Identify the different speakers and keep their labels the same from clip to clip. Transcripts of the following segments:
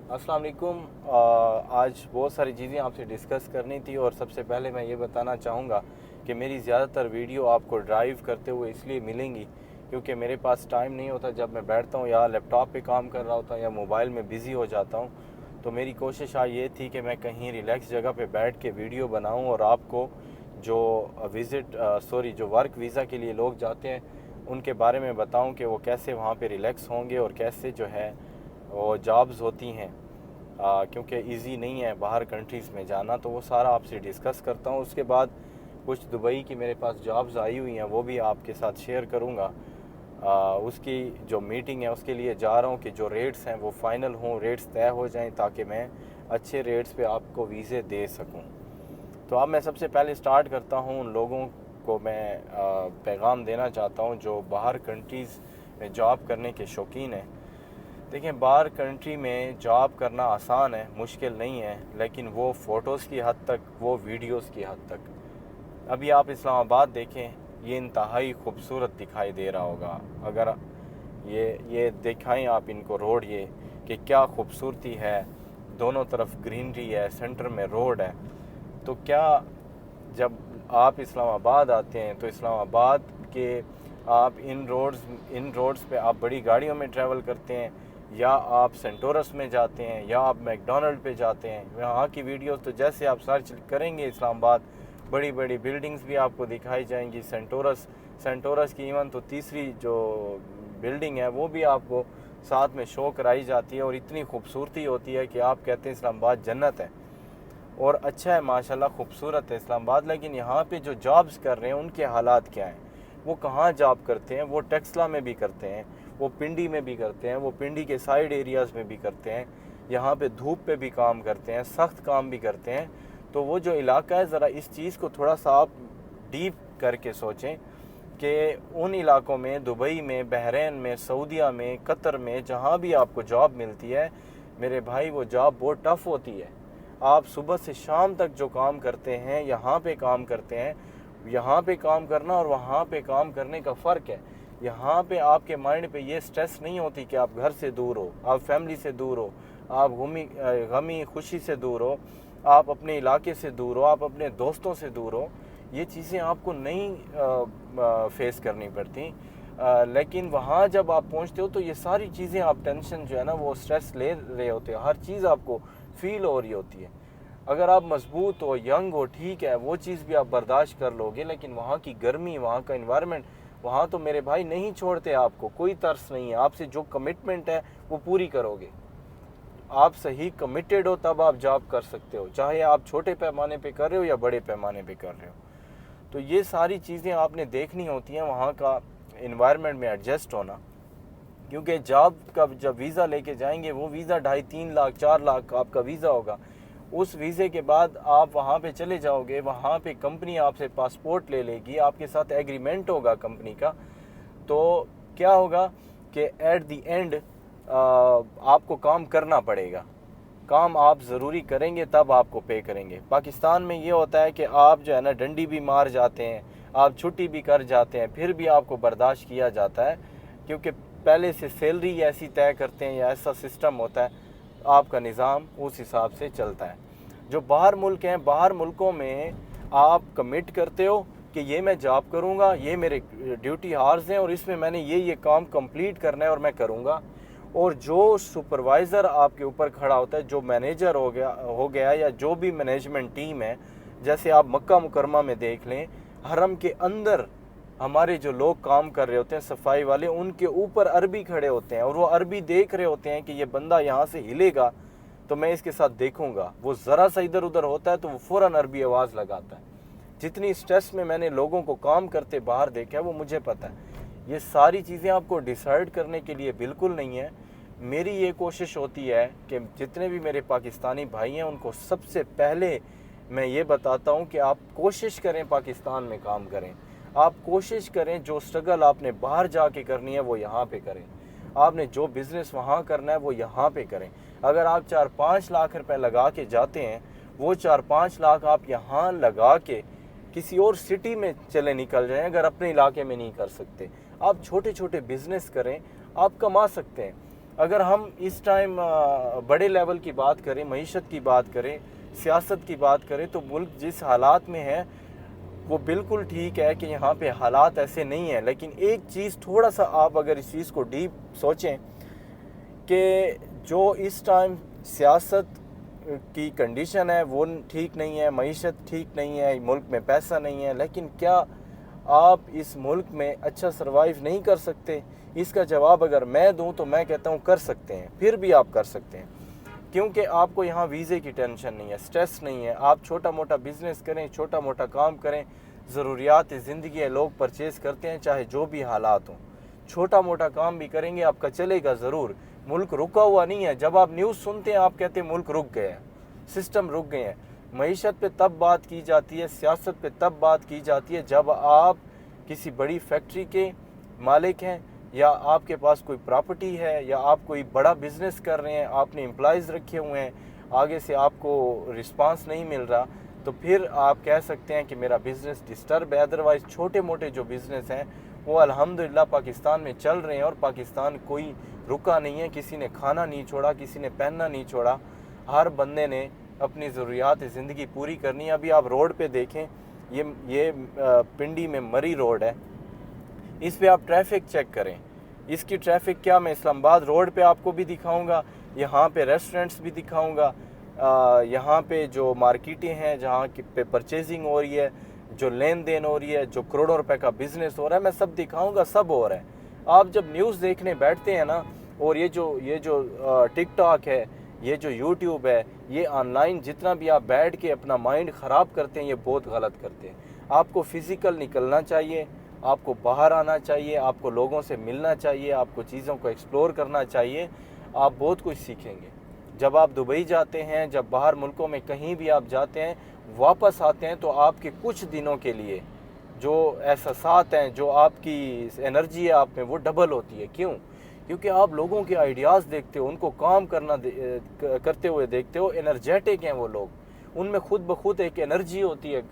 Speaker 1: अस्सलाम वालेकुम। आज बहुत सारी चीज़ें आपसे डिस्कस करनी थी और सबसे पहले मैं ये बताना चाहूँगा कि मेरी ज़्यादातर वीडियो आपको ड्राइव करते हुए इसलिए मिलेंगी क्योंकि मेरे पास टाइम नहीं होता। जब मैं बैठता हूँ या लैपटॉप पे काम कर रहा होता हूँ या मोबाइल में बिज़ी हो जाता हूँ, तो मेरी कोशिश आज ये थी कि मैं कहीं रिलैक्स जगह पे बैठ के वीडियो बनाऊँ और आपको जो जो वर्क वीज़ा के लिए लोग जाते हैं उनके बारे में बताऊं कि वो कैसे वहाँ पे रिलैक्स होंगे और कैसे जो है वो जॉब्स होती हैं। क्योंकि इजी नहीं है बाहर कंट्रीज़ में जाना, तो वो सारा आपसे डिस्कस करता हूँ। उसके बाद कुछ दुबई की मेरे पास जॉब्स आई हुई हैं, वो भी आपके साथ शेयर करूँगा। उसकी जो मीटिंग है उसके लिए जा रहा हूँ कि जो रेट्स हैं वो फ़ाइनल हों, रेट्स तय हो जाएं ताकि मैं अच्छे रेट्स पे आपको वीज़े दे सकूँ। तो अब मैं सबसे पहले स्टार्ट करता हूँ। उन लोगों को मैं पैगाम देना चाहता हूँ जो बाहर कंट्रीज़ में जॉब करने के शौकीन हैं। देखिए, बाहर कंट्री में जॉब करना आसान है, मुश्किल नहीं है, लेकिन वो फ़ोटोज़ की हद तक, वो वीडियोज़ की हद तक। अभी आप इस्लामाबाद देखें, ये इंतहाई खूबसूरत दिखाई दे रहा होगा। अगर ये दिखाएं आप इनको रोड, ये कि क्या खूबसूरती है, दोनों तरफ ग्रीनरी है, सेंटर में रोड है। तो क्या जब आप इस्लामाबाद आते हैं तो इस्लामाबाद के आप इन रोड्स पे आप बड़ी गाड़ियों में ट्रैवल करते हैं, या आप सेंटोरस में जाते हैं, या आप मैकडोनल्ड पे जाते हैं। वहाँ की वीडियोस तो जैसे आप सर्च करेंगे इस्लामाबाद, बड़ी बड़ी बिल्डिंग्स भी आपको दिखाई जाएंगी। सेंटोरस की इवन तो तीसरी जो बिल्डिंग है वो भी आपको साथ में शो कराई जाती है और इतनी खूबसूरती होती है कि आप कहते हैं इस्लामाबाद जन्नत है। और अच्छा है, माशाल्लाह खूबसूरत है इस्लामाबाद। लेकिन यहाँ पे जो जॉब्स कर रहे हैं उनके हालात क्या हैं, वो कहाँ जॉब करते हैं? वो टेक्सला में भी करते हैं, वो पिंडी में भी करते हैं, वो पिंडी के साइड एरियाज़ में भी करते हैं, यहाँ पे धूप पे भी काम करते हैं, सख्त काम भी करते हैं। तो वो जो इलाका है, ज़रा इस चीज़ को थोड़ा सा आप डीप करके सोचें कि उन इलाकों में, दुबई में, बहरीन में, सऊदीया में, कतर में, जहाँ भी आपको जॉब मिलती है मेरे भाई, वो जॉब बहुत टफ़ होती है। आप सुबह से शाम तक जो काम करते हैं, यहाँ पे काम करते हैं, यहाँ पे काम करना और वहाँ पे काम करने का फ़र्क है। यहाँ पे आपके माइंड पे ये स्ट्रेस नहीं होती कि आप घर से दूर हो, आप फैमिली से दूर हो, आप गमी खुशी से दूर हो, आप अपने इलाके से दूर हो, आप अपने दोस्तों से दूर हो। ये चीज़ें आपको नहीं फेस करनी पड़ती। लेकिन वहाँ जब आप पहुँचते हो तो ये सारी चीज़ें, आप टेंशन जो है ना, वो स्ट्रेस ले रहे होते हो, हर चीज़ आपको फील हो रही होती है। अगर आप मजबूत हो, यंग हो, ठीक है, वो चीज़ भी आप बर्दाश्त कर लोगे। लेकिन वहाँ की गर्मी, वहाँ का इन्वायरमेंट, वहाँ तो मेरे भाई नहीं छोड़ते आपको, कोई तरस नहीं है। आपसे जो कमिटमेंट है वो पूरी करोगे। आप सही कमिटेड हो तब आप जॉब कर सकते हो, चाहे आप छोटे पैमाने पे कर रहे हो या बड़े पैमाने पे कर रहे हो। तो ये सारी चीज़ें आपने देखनी होती हैं, वहाँ का इन्वायरमेंट में एडजस्ट होना। क्योंकि जॉब का जब वीज़ा लेके जाएंगे, वो वीज़ा 2.5-3 लाख 4 लाख आपका वीज़ा होगा। उस वीज़े के बाद आप वहाँ पे चले जाओगे, वहाँ पे कंपनी आपसे पासपोर्ट ले लेगी, आपके साथ एग्रीमेंट होगा कंपनी का। तो क्या होगा कि एट दी एंड आपको काम करना पड़ेगा। काम आप ज़रूरी करेंगे तब आपको पे करेंगे। पाकिस्तान में ये होता है कि आप जो है ना, डंडी भी मार जाते हैं, आप छुट्टी भी कर जाते हैं, फिर भी आपको बर्दाश्त किया जाता है, क्योंकि पहले से सैलरी ऐसी तय करते हैं या ऐसा सिस्टम होता है, आपका निज़ाम उस हिसाब से चलता है। जो बाहर मुल्क हैं, बाहर मुल्कों में आप कमिट करते हो कि ये मैं जॉब करूँगा, ये मेरे ड्यूटी हार्स हैं और इसमें मैंने ये काम कंप्लीट करना है और मैं करूँगा। और जो सुपरवाइज़र आपके ऊपर खड़ा होता है, जो मैनेजर हो गया या जो भी मैनेजमेंट टीम है, जैसे आप मक्का मुकरमा में देख लें, हरम के अंदर हमारे जो लोग काम कर रहे होते हैं, सफाई वाले, उनके ऊपर अरबी खड़े होते हैं और वो अरबी देख रहे होते हैं कि ये बंदा यहाँ से हिलेगा तो मैं इसके साथ देखूंगा। वो ज़रा सा इधर उधर होता है तो वो फ़ौरन अरबी आवाज़ लगाता है। जितनी स्ट्रेस में मैंने लोगों को काम करते बाहर देखा है वो मुझे पता है। ये सारी चीज़ें आपको डिसाइड करने के लिए बिल्कुल नहीं है। मेरी ये कोशिश होती है कि जितने भी मेरे पाकिस्तानी भाई हैं उनको सबसे पहले मैं ये बताता हूँ कि आप कोशिश करें पाकिस्तान में काम करें। आप कोशिश करें, जो स्ट्रगल आपने बाहर जाके करनी है वो यहाँ पे करें। आपने जो बिज़नेस वहाँ करना है वो यहाँ पे करें। अगर आप 4-5 लाख रुपए लगा के जाते हैं, वो 4-5 लाख आप यहाँ लगा के किसी और सिटी में चले निकल जाएं। अगर अपने इलाके में नहीं कर सकते, आप छोटे छोटे बिजनेस करें, आप कमा सकते हैं। अगर हम इस टाइम बड़े लेवल की बात करें, मईशत की बात करें, सियासत की बात करें, तो मुल्क जिस हालात में है वो बिल्कुल ठीक है कि यहाँ पे हालात ऐसे नहीं हैं। लेकिन एक चीज़ थोड़ा सा आप अगर इस चीज़ को डीप सोचें कि जो इस टाइम सियासत की कंडीशन है वो ठीक नहीं है, मईशत ठीक नहीं है, मुल्क में पैसा नहीं है, लेकिन क्या आप इस मुल्क में अच्छा सरवाइव नहीं कर सकते? इसका जवाब अगर मैं दूं तो मैं कहता हूं कर सकते हैं, फिर भी आप कर सकते हैं, क्योंकि आपको यहाँ वीज़े की टेंशन नहीं है, स्ट्रेस नहीं है। आप छोटा मोटा बिजनेस करें, छोटा मोटा काम करें, ज़रूरियात ज़िंदगी है, लोग परचेज़ करते हैं चाहे जो भी हालात हों। छोटा मोटा काम भी करेंगे आपका चलेगा ज़रूर। मुल्क रुका हुआ नहीं है। जब आप न्यूज़ सुनते हैं आप कहते हैं मुल्क रुक गया है, सिस्टम रुक गए हैं। मईशत पे तब बात की जाती है, सियासत पे तब बात की जाती है जब आप किसी बड़ी फैक्ट्री के मालिक हैं, या आपके पास कोई प्रॉपर्टी है, या आप कोई बड़ा बिजनेस कर रहे हैं, आपने एम्प्लॉयज़ रखे हुए हैं, आगे से आपको रिस्पांस नहीं मिल रहा, तो फिर आप कह सकते हैं कि मेरा बिज़नेस डिस्टर्ब है। अदरवाइज़ छोटे मोटे जो बिज़नेस हैं वो अल्हम्दुलिल्लाह पाकिस्तान में चल रहे हैं, और पाकिस्तान कोई रुका नहीं है, किसी ने खाना नहीं छोड़ा, किसी ने पहनना नहीं छोड़ा। हर बंदे ने अपनी ज़रूरियात ज़िंदगी पूरी करनी है। अभी आप रोड पे देखें, ये पिंडी में मरी रोड है, इस पे आप ट्रैफिक चेक करें। इसकी ट्रैफिक क्या, मैं इस्लामाबाद रोड पे आपको भी दिखाऊंगा, यहाँ पे रेस्टोरेंट्स भी दिखाऊंगा, यहाँ पे जो मार्केटें हैं जहाँ पे परचेजिंग हो रही है, जो लेन देन हो रही है, जो करोड़ों रुपए का बिजनेस हो रहा है, मैं सब दिखाऊंगा, सब हो रहा है। आप जब न्यूज़ देखने बैठते हैं ना, और ये जो टिकटॉक है, ये जो यूट्यूब है, ये ऑनलाइन जितना भी आप बैठ के अपना माइंड ख़राब करते हैं, ये बहुत गलत करते हैं। आपको फिज़िकल निकलना चाहिए, आपको बाहर आना चाहिए, आपको लोगों से मिलना चाहिए, आपको चीज़ों को एक्सप्लोर करना चाहिए। आप बहुत कुछ सीखेंगे। जब आप दुबई जाते हैं, जब बाहर मुल्कों में कहीं भी आप जाते हैं, वापस आते हैं, तो आपके कुछ दिनों के लिए जो एहसासात हैं, जो आपकी एनर्जी है आप में, वो डबल होती है। क्यों? क्योंकि आप लोगों के आइडियाज़ देखते हो, उनको काम करते हुए देखते हो। एनर्जेटिक हैं वो लोग, उनमें खुद ब खुद एक एनर्जी होती है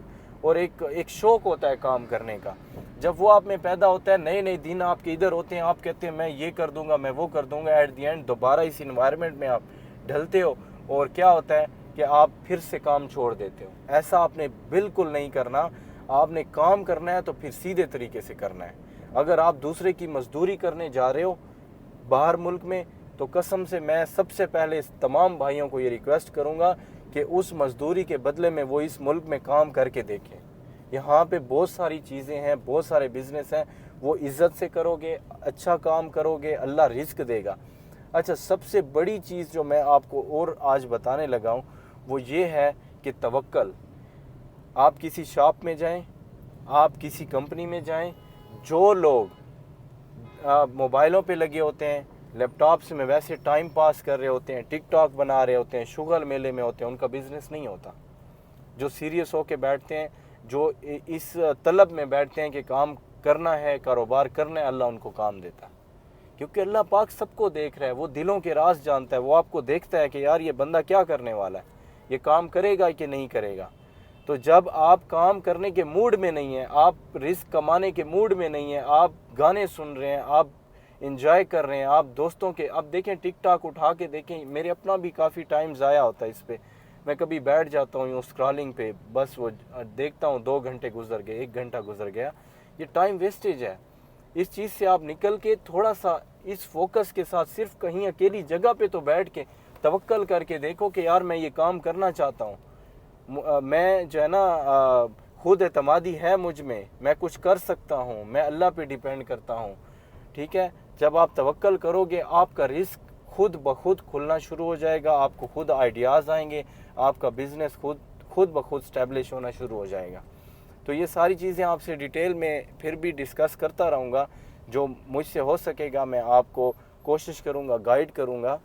Speaker 1: और एक शौक़ होता है काम करने का। जब वो आप में पैदा होता है, नए नए दिन आपके इधर होते हैं, आप कहते हैं मैं ये कर दूंगा, मैं वो कर दूंगा, एट दी एंड दोबारा इस इन्वायरमेंट में आप ढलते हो, और क्या होता है कि आप फिर से काम छोड़ देते हो। ऐसा आपने बिल्कुल नहीं करना। आपने काम करना है तो फिर सीधे तरीके से करना है। अगर आप दूसरे की मजदूरी करने जा रहे हो बाहर मुल्क में, तो कसम से मैं सबसे पहले इस तमाम भाइयों को ये रिक्वेस्ट करूँगा कि उस मजदूरी के बदले में वो इस मुल्क में काम करके देखें। यहाँ पे बहुत सारी चीज़ें हैं, बहुत सारे बिजनेस हैं, वो इज़्ज़त से करोगे, अच्छा काम करोगे, अल्लाह रिस्क देगा। अच्छा, सबसे बड़ी चीज़ जो मैं आपको और आज बताने लगा हूँ वो ये है कि तवक्कल। आप किसी शॉप में जाएं, आप किसी कंपनी में जाएं, जो लोग मोबाइलों पे लगे होते हैं, लैपटॉप्स में वैसे टाइम पास कर रहे होते हैं, टिकटॉक बना रहे होते हैं, शुगल मेले में होते हैं, उनका बिज़नेस नहीं होता। जो सीरियस होके बैठते हैं, जो इस तलब में बैठते हैं कि काम करना है, कारोबार करना है, अल्लाह उनको काम देता है। क्योंकि अल्लाह पाक सबको देख रहा है, वो दिलों के राज जानता है। वो आपको देखता है कि यार ये बंदा क्या करने वाला है, ये काम करेगा कि नहीं करेगा। तो जब आप काम करने के मूड में नहीं है, आप रिस्क कमाने के मूड में नहीं है, आप गाने सुन रहे हैं, आप इंजॉय कर रहे हैं, आप दोस्तों के, अब देखें टिकटॉक उठा के देखें, मेरे अपना भी काफ़ी टाइम ज़ाया होता है इस पर। मैं कभी बैठ जाता हूँ यूँ स्क्रॉलिंग पे, बस वो देखता हूँ 2 घंटे गुजर गए, 1 घंटा गुजर गया, ये टाइम वेस्टेज है। इस चीज़ से आप निकल के थोड़ा सा इस फोकस के साथ सिर्फ कहीं अकेली जगह पे तो बैठ के तवक्कल करके देखो कि यार मैं ये काम करना चाहता हूँ, मैं जो है ना खुद एतमादी है मुझ में, मैं कुछ कर सकता हूँ, मैं अल्लाह पे डिपेंड करता हूँ। ठीक है, जब आप तवक्कल करोगे, आपका रिस्क खुद ब खुद खुलना शुरू हो जाएगा, आपको खुद आइडियाज़ आएंगे, आपका बिज़नेस खुद ब खुद स्टैब्लिश होना शुरू हो जाएगा। तो ये सारी चीज़ें आपसे डिटेल में फिर भी डिस्कस करता रहूँगा, जो मुझसे हो सकेगा मैं आपको कोशिश करूँगा, गाइड करूँगा।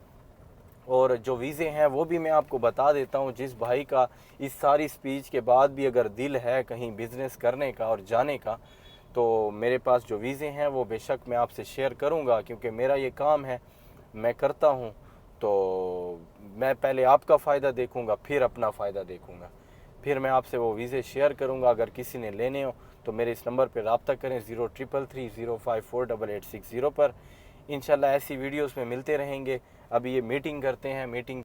Speaker 1: और जो वीज़े हैं वो भी मैं आपको बता देता हूँ। जिस भाई का इस सारी स्पीच के बाद भी अगर दिल है कहीं बिज़नेस करने का और जाने का, तो मेरे पास जो वीज़े हैं वो बेशक मैं आपसे शेयर करूँगा, क्योंकि मेरा ये काम है, मैं करता हूँ। तो मैं पहले आपका फ़ायदा देखूँगा, फिर अपना फ़ायदा देखूँगा, फिर मैं आपसे वो वीज़े शेयर करूँगा। अगर किसी ने लेने हो तो मेरे इस नंबर पर रब्ता करें 0333 054 8860 पर। इंशाल्लाह ऐसी वीडियोस में मिलते रहेंगे। अभी ये मीटिंग करते हैं, मीटिंग